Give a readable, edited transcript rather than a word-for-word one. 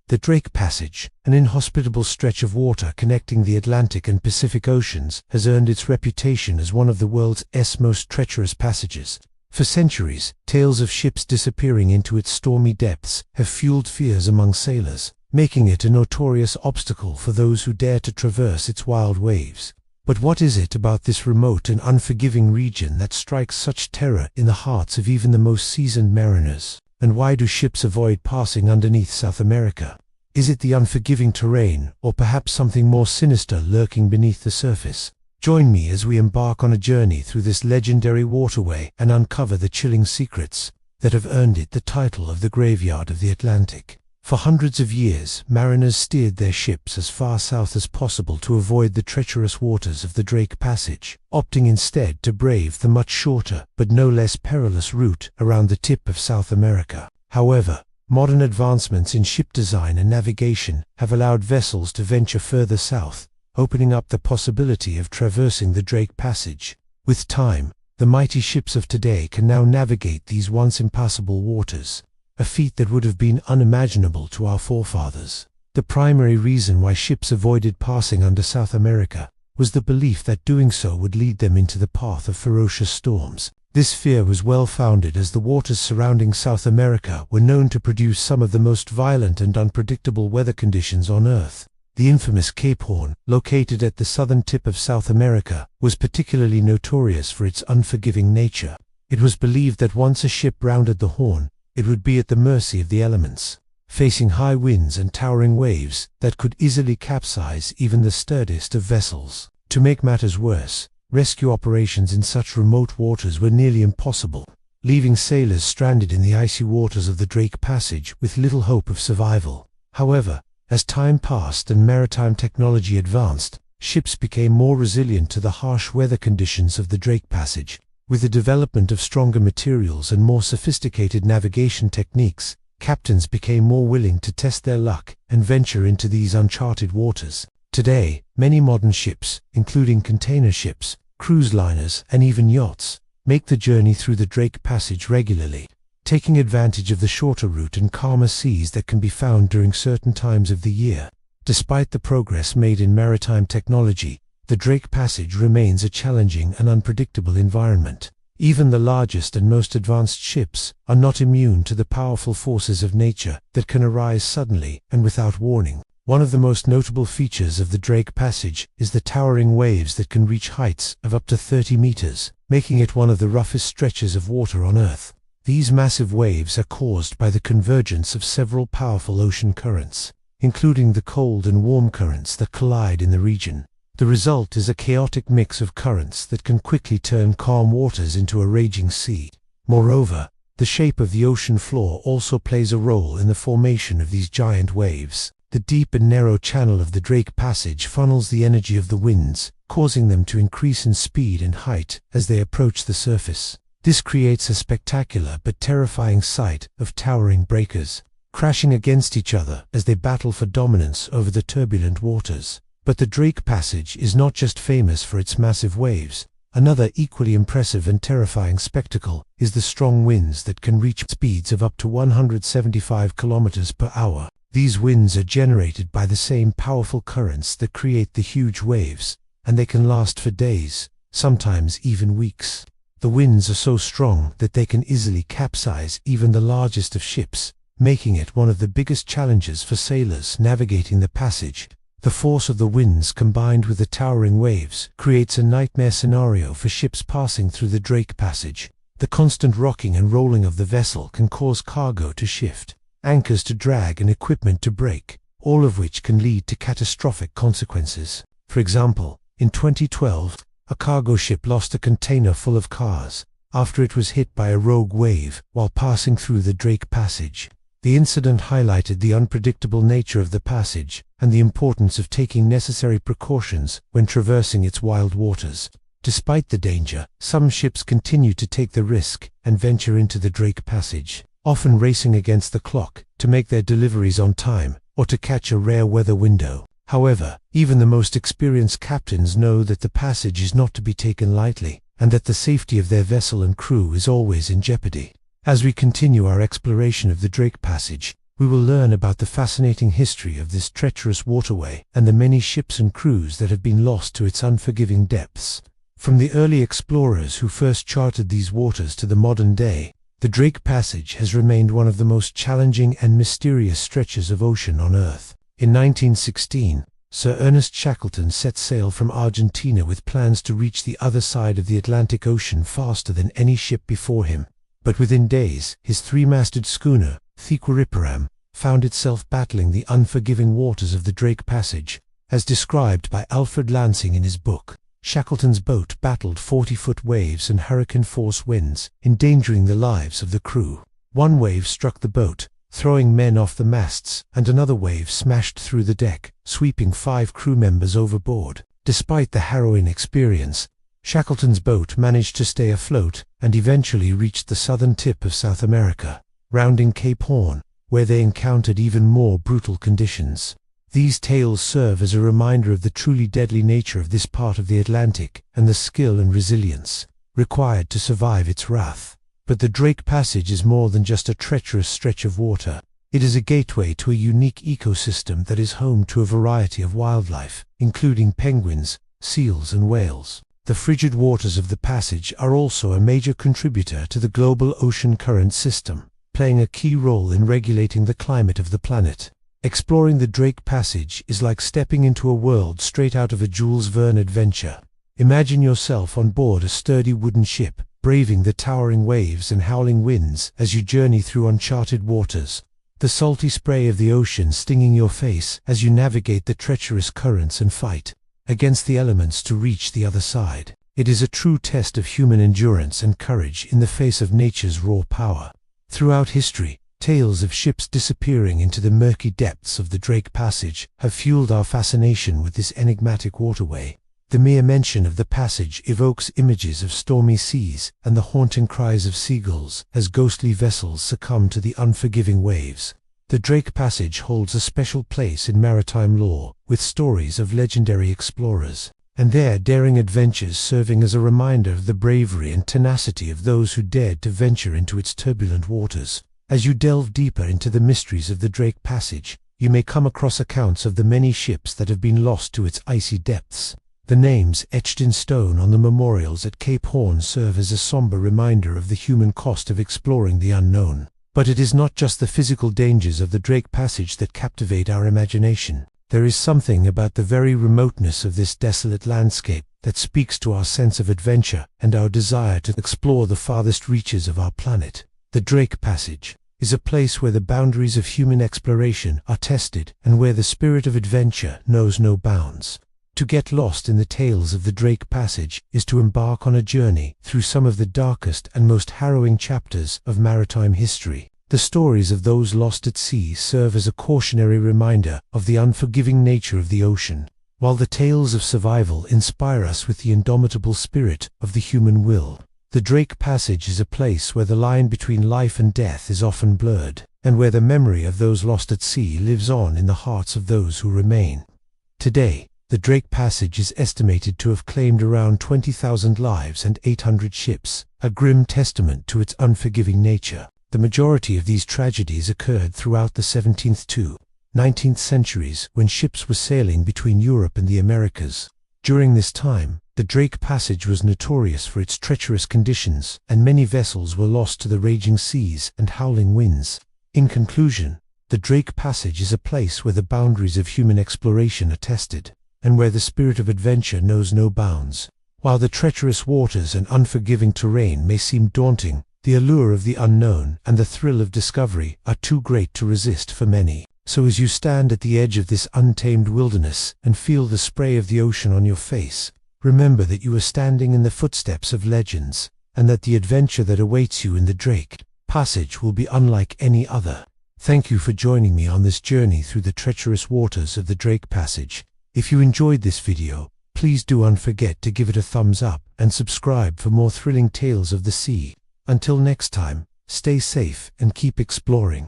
The Drake Passage, an inhospitable stretch of water connecting the Atlantic and Pacific Oceans, has earned its reputation as one of the world's most treacherous passages. For centuries, tales of ships disappearing into its stormy depths have fueled fears among sailors, making it a notorious obstacle for those who dare to traverse its wild waves. But what is it about this remote and unforgiving region that strikes such terror in the hearts of even the most seasoned mariners? And why do ships avoid passing underneath South America? Is it the unforgiving terrain, or perhaps something more sinister lurking beneath the surface? Join me as we embark on a journey through this legendary waterway and uncover the chilling secrets that have earned it the title of the graveyard of the Atlantic. For hundreds of years, mariners steered their ships as far south as possible to avoid the treacherous waters of the Drake Passage, opting instead to brave the much shorter but no less perilous route around the tip of South America. However, modern advancements in ship design and navigation have allowed vessels to venture further south, opening up the possibility of traversing the Drake Passage. With time, the mighty ships of today can now navigate these once impassable waters, a feat that would have been unimaginable to our forefathers. The primary reason why ships avoided passing under South America was the belief that doing so would lead them into the path of ferocious storms. This fear was well founded, as the waters surrounding South America were known to produce some of the most violent and unpredictable weather conditions on Earth. The infamous Cape Horn, located at the southern tip of South America, was particularly notorious for its unforgiving nature. It was believed that once a ship rounded the Horn, it would be at the mercy of the elements, facing high winds and towering waves that could easily capsize even the sturdiest of vessels. To make matters worse, rescue operations in such remote waters were nearly impossible, leaving sailors stranded in the icy waters of the Drake Passage with little hope of survival. However, as time passed and maritime technology advanced, ships became more resilient to the harsh weather conditions of the Drake Passage. With the development of stronger materials and more sophisticated navigation techniques, captains became more willing to test their luck and venture into these uncharted waters. Today, many modern ships, including container ships, cruise liners, and even yachts, make the journey through the Drake Passage regularly, taking advantage of the shorter route and calmer seas that can be found during certain times of the year. Despite the progress made in maritime technology, the Drake Passage remains a challenging and unpredictable environment. Even the largest and most advanced ships are not immune to the powerful forces of nature that can arise suddenly and without warning. One of the most notable features of the Drake Passage is the towering waves that can reach heights of up to 30 meters, making it one of the roughest stretches of water on Earth. These massive waves are caused by the convergence of several powerful ocean currents, including the cold and warm currents that collide in the region. The result is a chaotic mix of currents that can quickly turn calm waters into a raging sea. Moreover, the shape of the ocean floor also plays a role in the formation of these giant waves. The deep and narrow channel of the Drake Passage funnels the energy of the winds, causing them to increase in speed and height as they approach the surface. This creates a spectacular but terrifying sight of towering breakers, crashing against each other as they battle for dominance over the turbulent waters. But the Drake Passage is not just famous for its massive waves. Another equally impressive and terrifying spectacle is the strong winds that can reach speeds of up to 175 kilometers per hour. These winds are generated by the same powerful currents that create the huge waves, and they can last for days, sometimes even weeks. The winds are so strong that they can easily capsize even the largest of ships, making it one of the biggest challenges for sailors navigating the passage. The force of the winds combined with the towering waves creates a nightmare scenario for ships passing through the Drake Passage. The constant rocking and rolling of the vessel can cause cargo to shift, anchors to drag, and equipment to break, all of which can lead to catastrophic consequences. For example, in 2012, a cargo ship lost a container full of cars after it was hit by a rogue wave while passing through the Drake Passage. The incident highlighted the unpredictable nature of the passage and the importance of taking necessary precautions when traversing its wild waters. Despite the danger, some ships continue to take the risk and venture into the Drake Passage, often racing against the clock to make their deliveries on time or to catch a rare weather window. However, even the most experienced captains know that the passage is not to be taken lightly, and that the safety of their vessel and crew is always in jeopardy. As we continue our exploration of the Drake Passage, we will learn about the fascinating history of this treacherous waterway and the many ships and crews that have been lost to its unforgiving depths. From the early explorers who first charted these waters to the modern day, the Drake Passage has remained one of the most challenging and mysterious stretches of ocean on Earth. In 1916, Sir Ernest Shackleton set sail from Argentina with plans to reach the other side of the Atlantic Ocean faster than any ship before him. But within days, his three-masted schooner, treacherous, found itself battling the unforgiving waters of the Drake Passage, as described by Alfred Lansing in his book. Shackleton's boat battled 40-foot waves and hurricane-force winds, endangering the lives of the crew. One wave struck the boat, throwing men off the masts, and another wave smashed through the deck, sweeping 5 crew members overboard. Despite the harrowing experience, Shackleton's boat managed to stay afloat and eventually reached the southern tip of South America, rounding Cape Horn, where they encountered even more brutal conditions. These tales serve as a reminder of the truly deadly nature of this part of the Atlantic and the skill and resilience required to survive its wrath. But the Drake Passage is more than just a treacherous stretch of water. It is a gateway to a unique ecosystem that is home to a variety of wildlife, including penguins, seals and whales. The frigid waters of the passage are also a major contributor to the global ocean current system, playing a key role in regulating the climate of the planet. Exploring the Drake Passage is like stepping into a world straight out of a Jules Verne adventure. Imagine yourself on board a sturdy wooden ship, braving the towering waves and howling winds as you journey through uncharted waters. The salty spray of the ocean stinging your face as you navigate the treacherous currents and fight against the elements to reach the other side. It is a true test of human endurance and courage in the face of nature's raw power. Throughout history, tales of ships disappearing into the murky depths of the Drake Passage have fueled our fascination with this enigmatic waterway. The mere mention of the passage evokes images of stormy seas and the haunting cries of seagulls as ghostly vessels succumb to the unforgiving waves. The Drake Passage holds a special place in maritime lore, with stories of legendary explorers and their daring adventures serving as a reminder of the bravery and tenacity of those who dared to venture into its turbulent waters. As you delve deeper into the mysteries of the Drake Passage, you may come across accounts of the many ships that have been lost to its icy depths. The names etched in stone on the memorials at Cape Horn serve as a somber reminder of the human cost of exploring the unknown. But it is not just the physical dangers of the Drake Passage that captivate our imagination. There is something about the very remoteness of this desolate landscape that speaks to our sense of adventure and our desire to explore the farthest reaches of our planet. The Drake Passage is a place where the boundaries of human exploration are tested and where the spirit of adventure knows no bounds. To get lost in the tales of the Drake Passage is to embark on a journey through some of the darkest and most harrowing chapters of maritime history. The stories of those lost at sea serve as a cautionary reminder of the unforgiving nature of the ocean, while the tales of survival inspire us with the indomitable spirit of the human will. The Drake Passage is a place where the line between life and death is often blurred, and where the memory of those lost at sea lives on in the hearts of those who remain. Today, the Drake Passage is estimated to have claimed around 20,000 lives and 800 ships, a grim testament to its unforgiving nature. The majority of these tragedies occurred throughout the 17th to 19th centuries when ships were sailing between Europe and the Americas. During this time, the Drake Passage was notorious for its treacherous conditions, and many vessels were lost to the raging seas and howling winds. In conclusion, the Drake Passage is a place where the boundaries of human exploration are tested, and where the spirit of adventure knows no bounds. While the treacherous waters and unforgiving terrain may seem daunting, the allure of the unknown and the thrill of discovery are too great to resist for many. So as you stand at the edge of this untamed wilderness and feel the spray of the ocean on your face, remember that you are standing in the footsteps of legends, and that the adventure that awaits you in the Drake Passage will be unlike any other. Thank you for joining me on this journey through the treacherous waters of the Drake Passage. If you enjoyed this video, please don't forget to give it a thumbs up and subscribe for more thrilling tales of the sea. Until next time, stay safe and keep exploring.